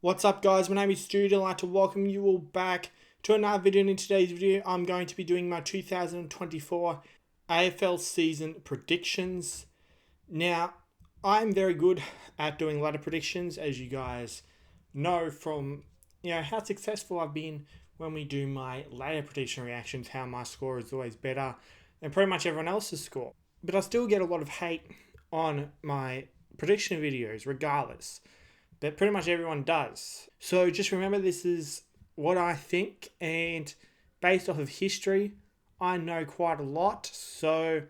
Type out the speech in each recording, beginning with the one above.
What's up guys, my name is Stoody. I'd like to welcome you all back to another video. In today's video I'm going to be doing my 2024 AFL season predictions. Now, I'm very good at doing ladder predictions, as you guys know from how successful I've been when we do my ladder prediction reactions, how my score is always better than pretty much everyone else's score. But I still get a lot of hate on my prediction videos regardless. But pretty much everyone does. So just remember, this is what I think, and based off of history, I know quite a lot. So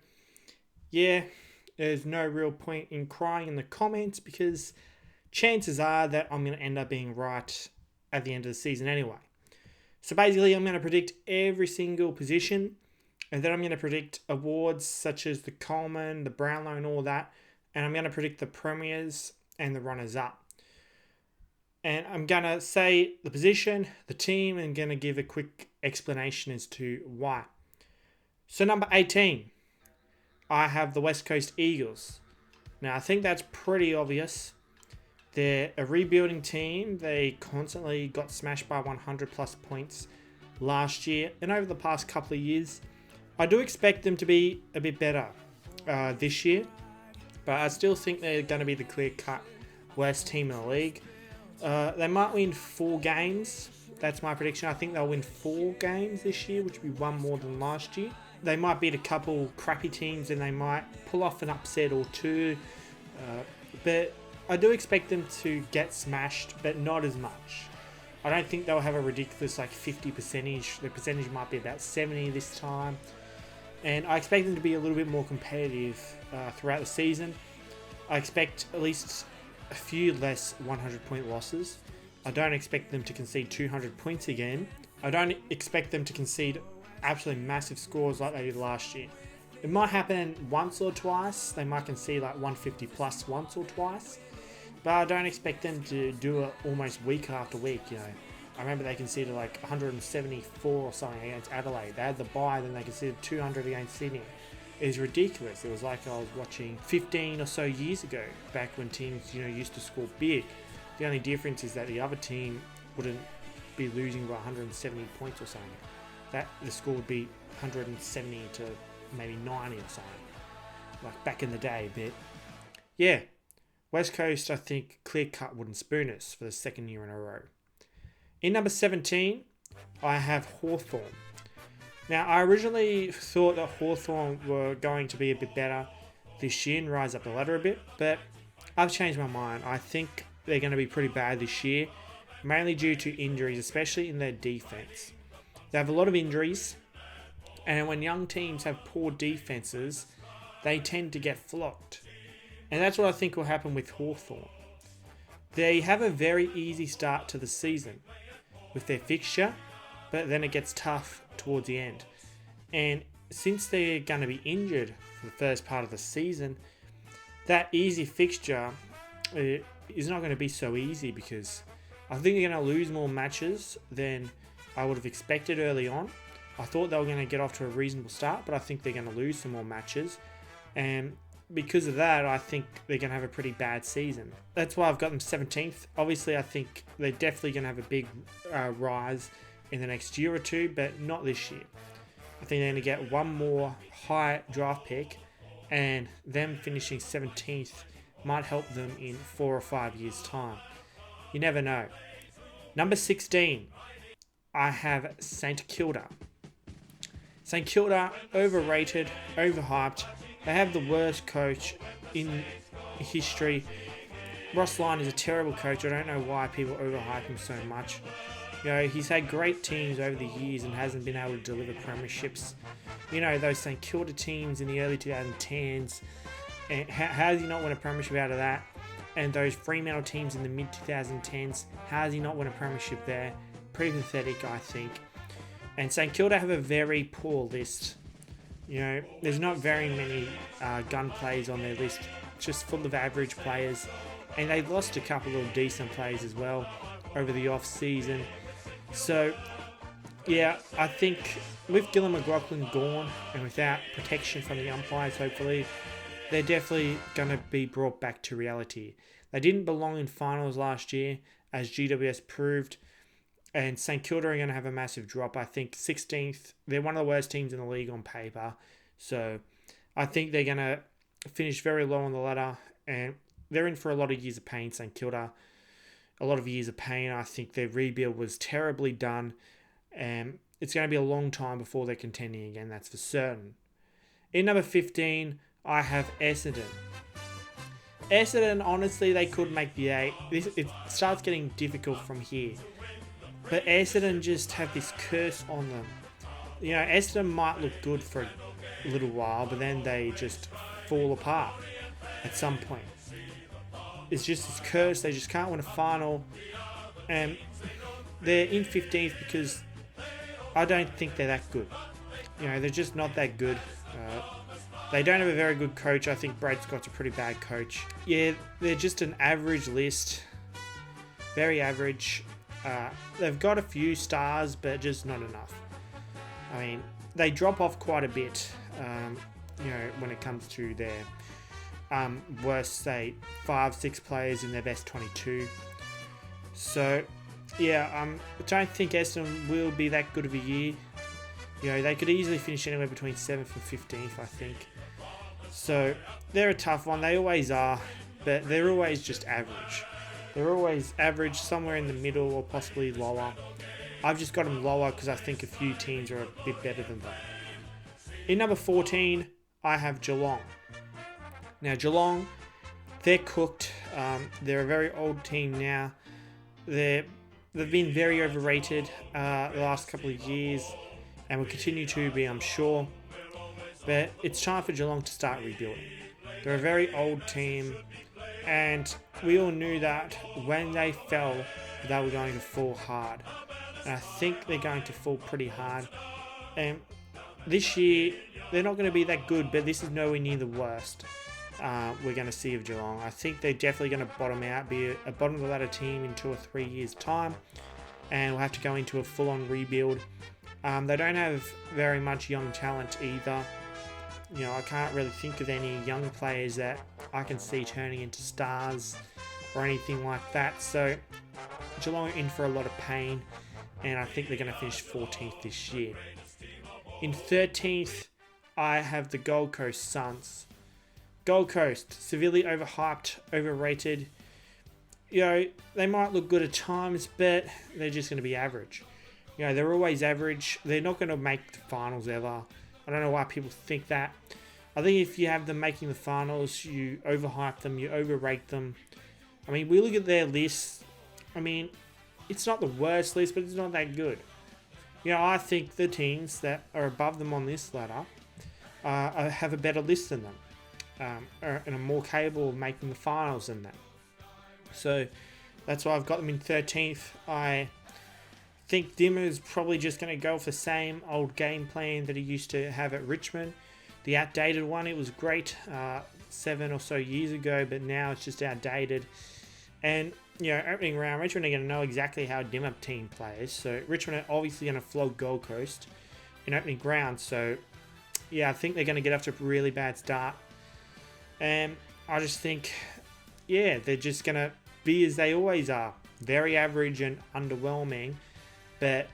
yeah, there's no real point in crying in the comments because chances are that I'm going to end up being right at the end of the season anyway. So basically, I'm going to predict every single position, and then I'm going to predict awards such as the Coleman, the Brownlow, and all that. And I'm going to predict the premiers and the runners-up. And I'm going to say the position, the team, and going to give a quick explanation as to why. So number 18, I have the West Coast Eagles. Now, I think that's pretty obvious. They're a rebuilding team. They constantly got smashed by 100 plus points last year and over the past couple of years. I do expect them to be a bit better this year, but I still think they're going to be the clear-cut worst team in the league. They might win 4 games. That's my prediction. I think they'll win 4 games this year, which would be one more than last year. They might beat a couple crappy teams and they might pull off an upset or two. But I do expect them to get smashed, but not as much. I don't think they'll have a ridiculous 50 percentage. The percentage might be about 70 this time. And I expect them to be a little bit more competitive throughout the season. I expect at least a few less 100-point losses. I don't expect them to concede 200 points again. I don't expect them to concede absolutely massive scores like they did last year. It might happen once or twice. They might concede 150 plus once or twice. But I don't expect them to do it almost week after week. I remember they conceded 174 or something against Adelaide. They had the bye, then they conceded 200 against Sydney. It was ridiculous. It was like I was watching 15 or so years ago, back when teams, used to score big. The only difference is that the other team wouldn't be losing by 170 points or something. That the score would be 170 to maybe 90 or something, like back in the day. But yeah, West Coast, I think, clear-cut wooden spooners for the second year in a row. In number 17, I have Hawthorn. Now, I originally thought that Hawthorn were going to be a bit better this year and rise up the ladder a bit, but I've changed my mind. I think they're going to be pretty bad this year, mainly due to injuries, especially in their defense. They have a lot of injuries, and when young teams have poor defenses, they tend to get flogged. And that's what I think will happen with Hawthorn. They have a very easy start to the season with their fixture, but then it gets tough towards the end. And since they're going to be injured for the first part of the season, that easy fixture is not going to be so easy because I think they're going to lose more matches than I would have expected early on. I thought they were going to get off to a reasonable start, but I think they're going to lose some more matches. And because of that, I think they're going to have a pretty bad season. That's why I've got them 17th. Obviously, I think they're definitely going to have a big rise in the next year or two, but not this year. I think they're going to get one more high draft pick, and them finishing 17th might help them in 4 or 5 years' time. You never know. Number 16, I have St Kilda. St Kilda, overrated, overhyped. They have the worst coach in history. Ross Lyon is a terrible coach. I don't know why people overhype him so much. He's had great teams over the years and hasn't been able to deliver premierships. Those St Kilda teams in the early 2010s. And how does he not win a premiership out of that? And those Fremantle teams in the mid-2010s, how does he not win a premiership there? Pretty pathetic, I think. And St Kilda have a very poor list. There's not very many gun players on their list, just full of average players. And they lost a couple of decent players as well over the off-season. So, yeah, I think with Gillon McLaughlin gone and without protection from the umpires, hopefully, they're definitely going to be brought back to reality. They didn't belong in finals last year. as GWS proved. And St Kilda are going to have a massive drop. I think 16th. They're one of the worst teams in the league on paper. So I think they're going to finish very low on the ladder. And they're in for a lot of years of pain, St Kilda. A lot of years of pain. I think their rebuild was terribly done. And it's going to be a long time before they're contending again. That's for certain. In number 15, I have Essendon. Essendon, honestly, they could make the 8. It starts getting difficult from here. But Essendon just have this curse on them. You know, Essendon might look good for a little while, but then they just fall apart at some point. It's just this curse. They just can't win a final. And they're in 15th because I don't think they're that good. You know, they're just not that good. They don't have a very good coach. I think Brad Scott's a pretty bad coach. Yeah, they're just an average list. Very average. They've got a few stars, but just not enough. I mean, they drop off quite a bit, you know, when it comes to their worst, say, 5-6 players in their best 22. So, yeah, I don't think Essendon will be that good of a year. You know, they could easily finish anywhere between 7th and 15th, I think. So, they're a tough one. They always are, but they're always just average. They're always average, somewhere in the middle or possibly lower. I've just got them lower because I think a few teams are a bit better than them. In number 14, I have Geelong. Now, Geelong, they're cooked. They're a very old team now. They've been very overrated the last couple of years and will continue to be, I'm sure. But it's time for Geelong to start rebuilding. They're a very old team, and we all knew that when they fell, they were going to fall hard. And I think they're going to fall pretty hard. And this year, they're not going to be that good, but this is nowhere near the worst we're going to see of Geelong. I think they're definitely going to bottom out, be a bottom of the ladder team in 2 or 3 years' time, and we'll have to go into a full-on rebuild. They don't have very much young talent either. You know, I can't really think of any young players that I can see turning into stars or anything like that. So Geelong are in for a lot of pain, and I think they're going to finish 14th this year. In 13th, I have the Gold Coast Suns. Gold Coast, severely overhyped, overrated. You know, they might look good at times, but they're just going to be average. You know, they're always average. They're not going to make the finals ever. I don't know why people think that. I think if you have them making the finals, you overhype them, you overrate them. I mean, we look at their list. I mean, it's not the worst list, but it's not that good. You know, I think the teams that are above them on this ladder have a better list than them. And are more capable of making the finals than them. So that's why I've got them in 13th. I think Dimmer's probably just going to go with the same old game plan that he used to have at Richmond. The outdated one, it was great 7 or so years ago, but now it's just outdated. And, you know, opening round, Richmond are going to know exactly how Dimmer team plays. So Richmond are obviously going to flog Gold Coast in opening round. So, yeah, I think they're going to get off to a really bad start. And I just think, yeah, they're just going to be as they always are. Very average and underwhelming. But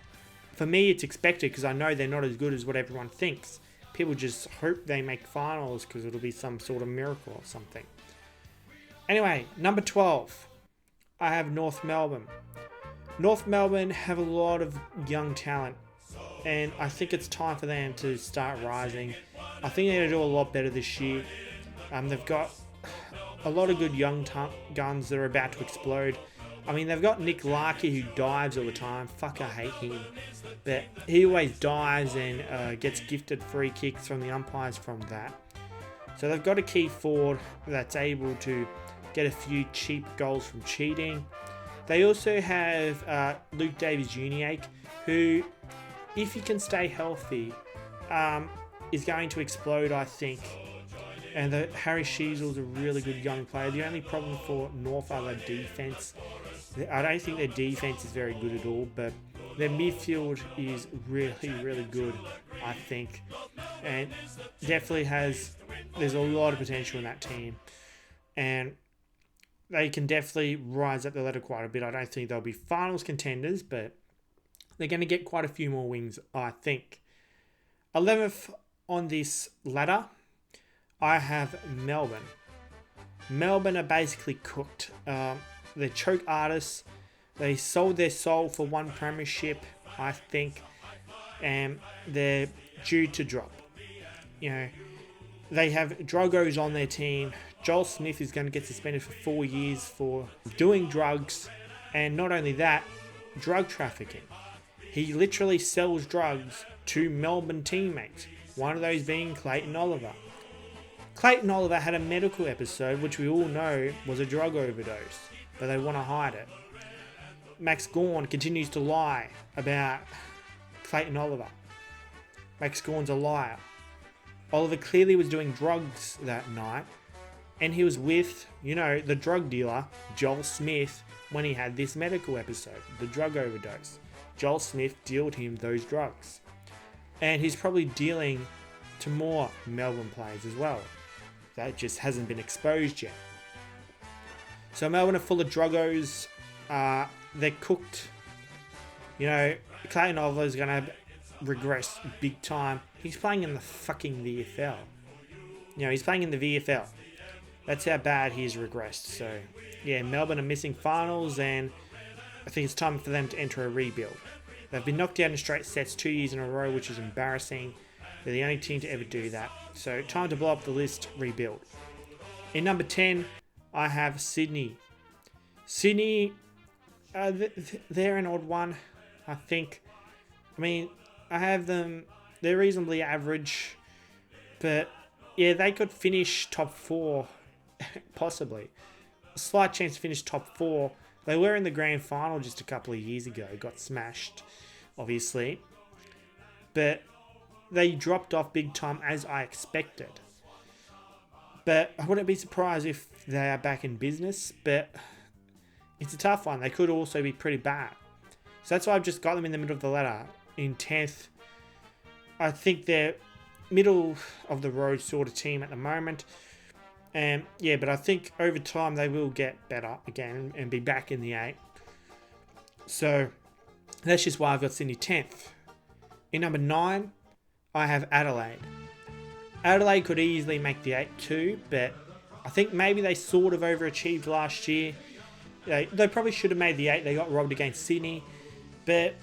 for me, it's expected because I know they're not as good as what everyone thinks. People just hope they make finals because it'll be some sort of miracle or something. Anyway, number 12, I have North Melbourne. North Melbourne have a lot of young talent, and I think it's time for them to start rising. I think they're going to do a lot better this year. They've got a lot of good young guns that are about to explode. I mean, they've got Nick Larkey who dives all the time. Fuck, I hate him. But he always dives and gets gifted free kicks from the umpires from that. So they've got a key forward that's able to get a few cheap goals from cheating. They also have Luke Davies-Uniacke, who, if he can stay healthy, is going to explode, I think. And Harry Sheezel's a really good young player. The only problem for North are their defence. I don't think their defence is very good at all, but their midfield is really, really good, I think. And definitely there's a lot of potential in that team. And they can definitely rise up the ladder quite a bit. I don't think they'll be finals contenders, but they're going to get quite a few more wins, I think. 11th on this ladder, I have Melbourne. Melbourne are basically cooked. They're choke artists. They sold their soul for one premiership, I think, and they're due to drop. You know, they have druggos on their team. Joel Smith is going to get suspended for 4 years for doing drugs, and not only that, drug trafficking. He literally sells drugs to Melbourne teammates, one of those being Clayton Oliver. Clayton Oliver had a medical episode, which we all know was a drug overdose, but they want to hide it. Max Gawn continues to lie about Clayton Oliver. Max Gawn's a liar. Oliver clearly was doing drugs that night, and he was with, the drug dealer, Joel Smith, when he had this medical episode, the drug overdose. Joel Smith dealed him those drugs. And he's probably dealing to more Melbourne players as well. That just hasn't been exposed yet. So Melbourne are full of druggos. They're cooked. Clayton Oliver is going to regress big time. He's playing in the fucking VFL. He's playing in the VFL. That's how bad he's regressed. So, yeah, Melbourne are missing finals, and I think it's time for them to enter a rebuild. They've been knocked out in straight sets 2 years in a row, which is embarrassing. They're the only team to ever do that. So, time to blow up the list, rebuild. In number 10, I have Sydney. Sydney, they're an odd one, I think. I have them, they're reasonably average, but yeah, they could finish top 4, possibly. A slight chance to finish top 4. They were in the grand final just a couple of years ago, got smashed, obviously. But they dropped off big time as I expected. But I wouldn't be surprised if they are back in business, but it's a tough one. They could also be pretty bad. So that's why I've just got them in the middle of the ladder. In 10th, I think they're middle of the road sort of team at the moment. And yeah, but I think over time they will get better again and be back in the 8. So that's just why I've got Sydney 10th. In number 9, I have Adelaide. Adelaide could easily make the 8 too, but I think maybe they sort of overachieved last year. They probably should have made the 8. They got robbed against Sydney. But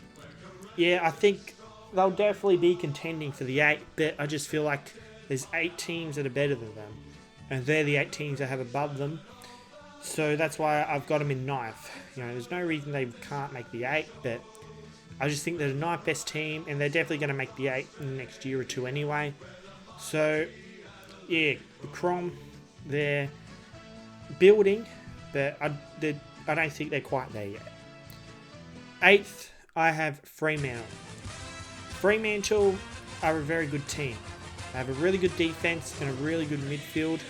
yeah, I think they'll definitely be contending for the 8, but I just feel like there's 8 teams that are better than them. And they're the 8 teams I have above them. So that's why I've got them in 9th. There's no reason they can't make the 8, but I just think they're the 9th best team, and they're definitely going to make the 8 in the next year or two anyway. So, yeah, the Crom, they're building, but I don't think they're quite there yet. 8th, I have Fremantle. Fremantle are a very good team. They have a really good defense and a really good midfield.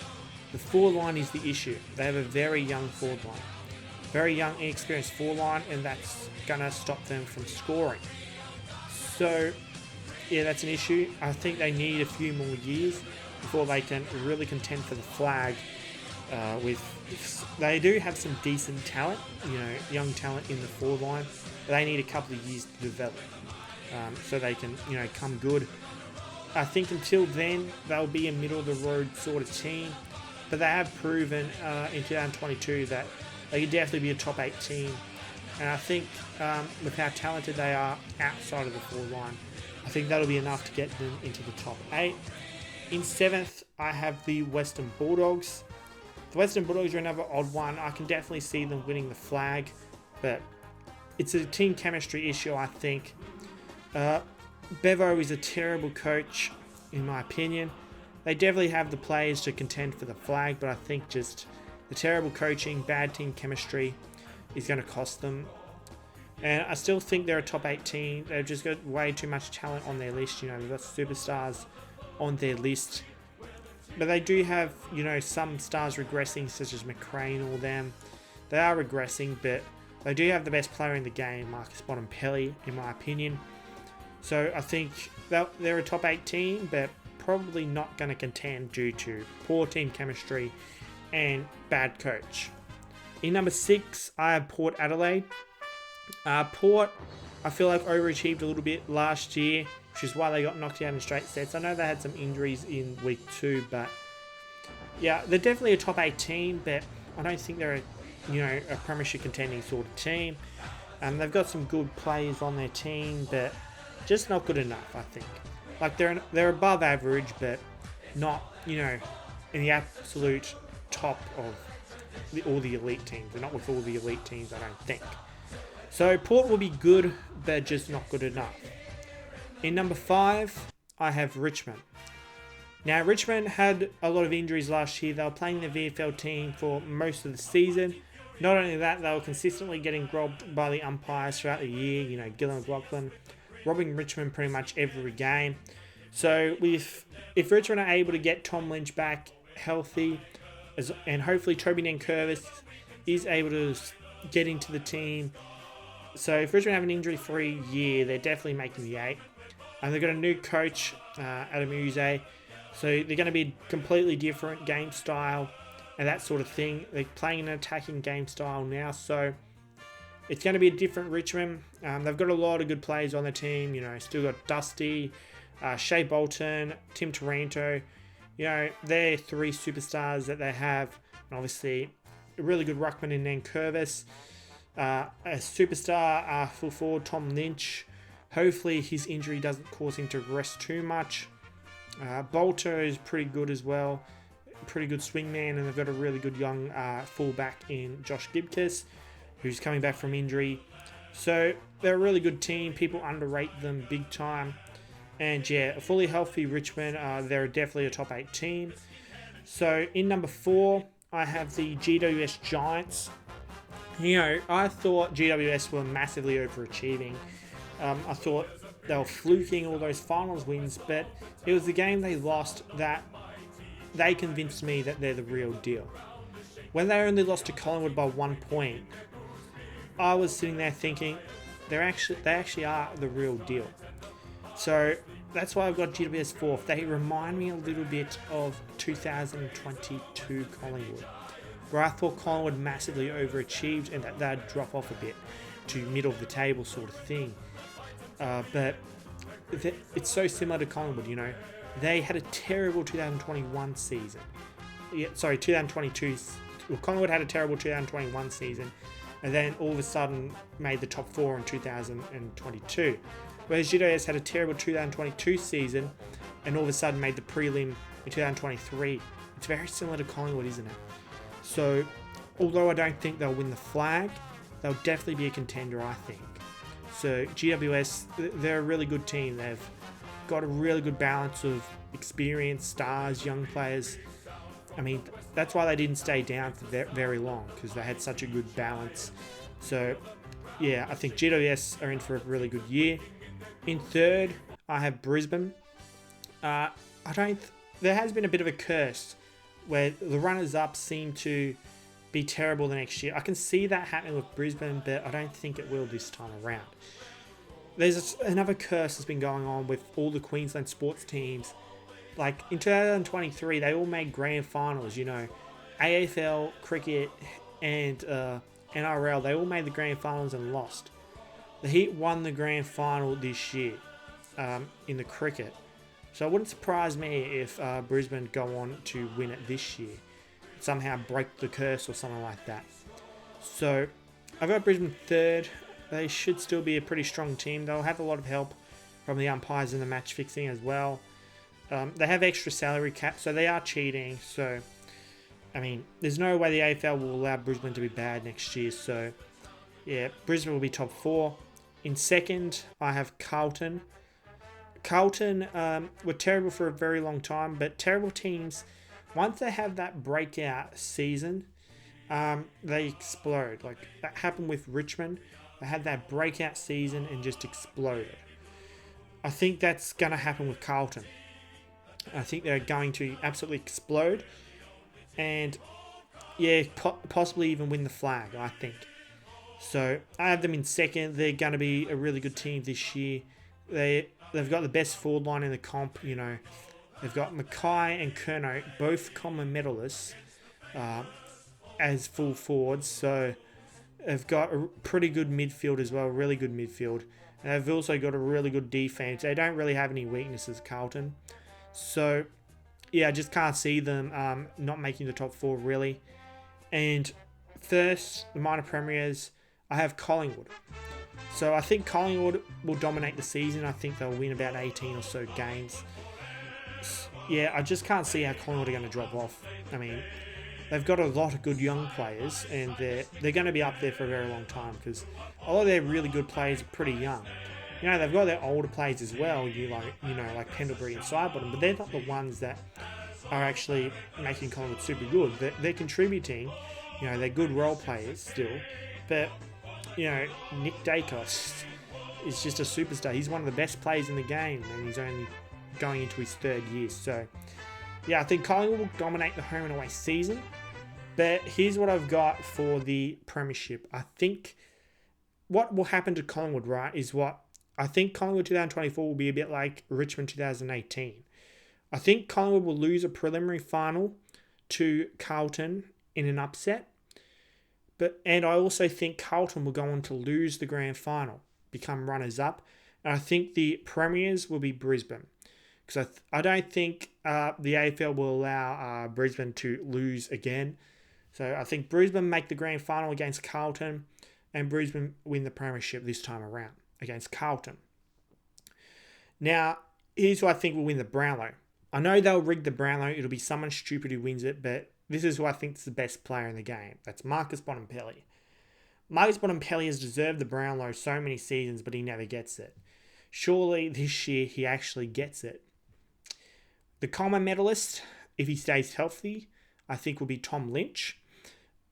The forward line is the issue. They have a very young forward line. Very young, inexperienced forward line, and that's going to stop them from scoring. So, yeah, that's an issue. I think they need a few more years before they can really contend for the flag. They do have some decent talent, young talent in the forward line, but they need a couple of years to develop so they can, come good. I think until then, they'll be a middle-of-the-road sort of team, but they have proven in 2022 that they could definitely be a top 8 team. And I think with how talented they are outside of the forward line, I think that'll be enough to get them into the top 8. In 7th, I have the Western Bulldogs. The Western Bulldogs are another odd one. I can definitely see them winning the flag, but it's a team chemistry issue, I think. Bevo is a terrible coach, in my opinion. They definitely have the players to contend for the flag, but I think just the terrible coaching, bad team chemistry is going to cost them. And I still think they're a top 8 team. They've just got way too much talent on their list. They've got superstars on their list. But they do have, some stars regressing, such as McRae and all them. They are regressing, but they do have the best player in the game, Marcus Bontempelli, in my opinion. So I think they're a top 8 team, but probably not going to contend due to poor team chemistry and bad coach. In number 6, I have Port Adelaide. Port, I feel like overachieved a little bit last year, which is why they got knocked out in straight sets. I know they had some injuries in week 2, but yeah, they're definitely a top 8 team, but I don't think they're a Premiership contending sort of team. They've got some good players on their team, but just not good enough, I think. Like, they're above average, but not, in the absolute top of all the elite teams. They're not with all the elite teams, I don't think. So Port will be good, but just not good enough. In number 5, I have Richmond. Now, Richmond had a lot of injuries last year. They were playing the VFL team for most of the season. Not only that, they were consistently getting robbed by the umpires throughout the year. Gillan McLaughlin robbing Richmond pretty much every game. So if Richmond are able to get Tom Lynch back healthy, and hopefully Toby Nankervis is able to get into the team. So if Richmond have an injury-free year, they're definitely making the 8. And they've got a new coach, Adam Uze. So they're going to be a completely different game style and that sort of thing. They're playing an attacking game style now, so it's going to be a different Richmond. They've got a lot of good players on the team. Still got Dusty, Shea Bolton, Tim Taranto. They're 3 superstars that they have. And obviously, a really good ruckman in Nankervis. A superstar full forward, Tom Lynch. Hopefully his injury doesn't cause him to rest too much. Bolter is pretty good as well. Pretty good swingman, and they've got a really good young fullback in Josh Gibcus, who's coming back from injury. So they're a really good team. People underrate them big time. And yeah, a fully healthy Richmond, they're definitely a top 8 team. So in number 4, I have the GWS Giants. I thought GWS were massively overachieving. I thought they were fluking all those finals wins, but it was the game they lost that they convinced me that they're the real deal. When they only lost to Collingwood by 1 point, I was sitting there thinking they actually are the real deal. So that's why I've got GWS 4th. They remind me a little bit of 2022 Collingwood, where I thought Collingwood massively overachieved and that they'd drop off a bit to middle of the table sort of thing. But it's so similar to Collingwood, They had a terrible 2021 season. 2022. Well, Collingwood had a terrible 2021 season, and then all of a sudden made the top 4 in 2022. Whereas GWS had a terrible 2022 season, and all of a sudden made the prelim in 2023. It's very similar to Collingwood, isn't it? So, although I don't think they'll win the flag, they'll definitely be a contender, I think. So GWS, they're a really good team. They've got a really good balance of experienced stars, young players. I mean, that's why they didn't stay down for very long, because they had such a good balance. So, yeah, I think GWS are in for a really good year. In 3rd, I have Brisbane. There has been a bit of a curse where the runners-up seem to be terrible the next year. I can see that happening with Brisbane, but I don't think it will this time around. There's another curse that's been going on with all the Queensland sports teams. Like, in 2023, they all made grand finals, AFL, cricket, and NRL, they all made the grand finals and lost. The Heat won the grand final this year in the cricket. So it wouldn't surprise me if Brisbane go on to win it this year. Somehow break the curse or something like that. So I've got Brisbane 3rd. They should still be a pretty strong team. They'll have a lot of help from the umpires in the match fixing as well. They have extra salary cap, so they are cheating. So, I mean, there's no way the AFL will allow Brisbane to be bad next year. So, yeah, Brisbane will be top 4. In 2nd, I have Carlton. Carlton were terrible for a very long time, but terrible teams, once they have that breakout season, they explode. Like, that happened with Richmond. They had that breakout season and just exploded. I think that's going to happen with Carlton. I think they're going to absolutely explode. And, yeah, possibly even win the flag, I think. So, I have them in 2nd. They're going to be a really good team this year. They've got the best forward line in the comp, They've got Mackay and Kerno, both common medalists. as full forwards, so they've got a pretty good midfield as well, really good midfield. And they've also got a really good defense. They don't really have any weaknesses, Carlton. So, yeah, I just can't see them not making the top 4, really. And first, the minor premiers, I have Collingwood. So I think Collingwood will dominate the season. I think they'll win about 18 or so games. Yeah, I just can't see how Collingwood are going to drop off. I mean, they've got a lot of good young players, and they're going to be up there for a very long time because a lot of their really good players are pretty young. You know, they've got their older players as well, like Pendlebury and Sidebottom, but they're not the ones that are actually making Collingwood super good. They're contributing. You know, they're good role players still, but you know, Nick Dacos is just a superstar. He's one of the best players in the game, and he's only going into his 3rd year. So, yeah, I think Collingwood will dominate the home and away season. But here's what I've got for the Premiership. I think what will happen to Collingwood, right, is what I think Collingwood 2024 will be a bit like Richmond 2018. I think Collingwood will lose a preliminary final to Carlton in an upset. And I also think Carlton will go on to lose the grand final, become runners-up. And I think the premiers will be Brisbane. Because I don't think the AFL will allow Brisbane to lose again. So I think Brisbane make the grand final against Carlton, and Brisbane win the premiership this time around against Carlton. Now, here's who I think will win the Brownlow. I know they'll rig the Brownlow. It'll be someone stupid who wins it, but this is who I think is the best player in the game. That's Marcus Bontempelli. Marcus Bontempelli has deserved the Brownlow so many seasons, but he never gets it. Surely this year he actually gets it. The common medalist, if he stays healthy, I think will be Tom Lynch.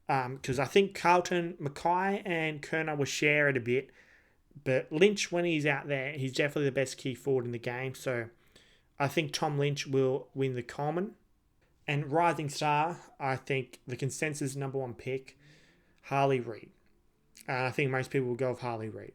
Because I think Carlton, Mackay and Kerner will share it a bit. But Lynch, when he's out there, he's definitely the best key forward in the game. So I think Tom Lynch will win the Common. And Rising Star, I think the consensus number 1 pick, Harley Reid. I think most people will go with Harley Reid.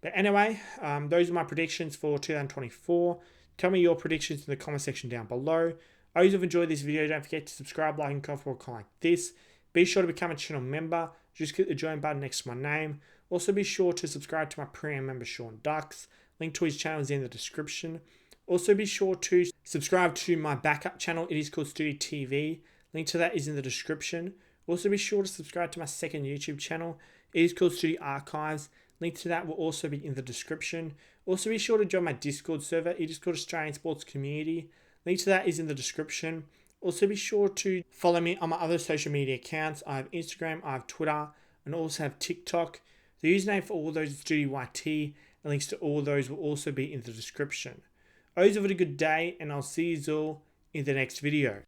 But anyway, those are my predictions for 2024. Tell me your predictions in the comment section down below. I hope you've enjoyed this video. Don't forget to subscribe, like, and comment for a comment like this. Be sure to become a channel member. Just click the join button next to my name. Also be sure to subscribe to my premium member, Sean Ducks. Link to his channel is in the description. Also be sure to subscribe to my backup channel. It is called Stoody TV. Link to that is in the description. Also be sure to subscribe to my second YouTube channel. It is called Stoody Archives. Link to that will also be in the description. Also be sure to join my Discord server. It is called Australian Sports Community. Link to that is in the description. Also be sure to follow me on my other social media accounts. I have Instagram, I have Twitter, and also have TikTok. The username for all those is StoodyYT, and links to all those will also be in the description. I hope you have a good day, and I'll see you all in the next video.